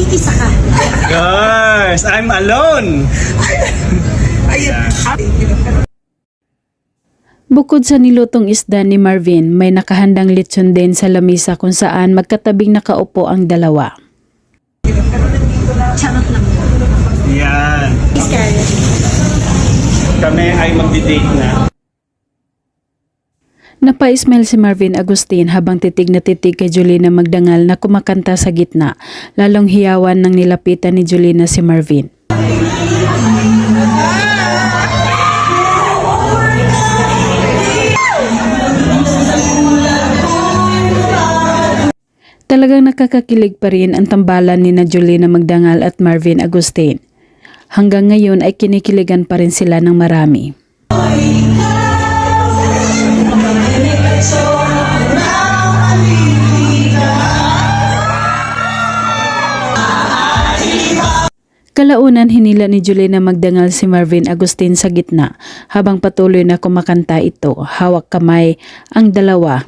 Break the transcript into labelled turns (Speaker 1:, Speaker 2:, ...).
Speaker 1: Mag-iisa ka.
Speaker 2: Guys, I'm alone.
Speaker 3: Bukod sa nilutong isda ni Marvin, may nakahandang lechon din sa lamisa kung saan magkatabing nakaupo ang dalawa.
Speaker 1: Charot lang.
Speaker 2: Yan.
Speaker 1: Please carry it.
Speaker 2: Kami ay magdi-date na.
Speaker 3: Napa-smile si Marvin Agustin habang titig na titig kay Julina Magdangal na kumakanta sa gitna. Lalong hiyawan ng nilapitan ni Julina si Marvin. Talagang nakakakilig pa rin ang tambalan ni na Julina Magdangal at Marvin Agustin. Hanggang ngayon ay kinikiligan pa rin sila ng marami. Kalaunan hinila ni Julina Magdangal si Marvin Agustin sa gitna habang patuloy na kumakanta ito, hawak kamay ang dalawa.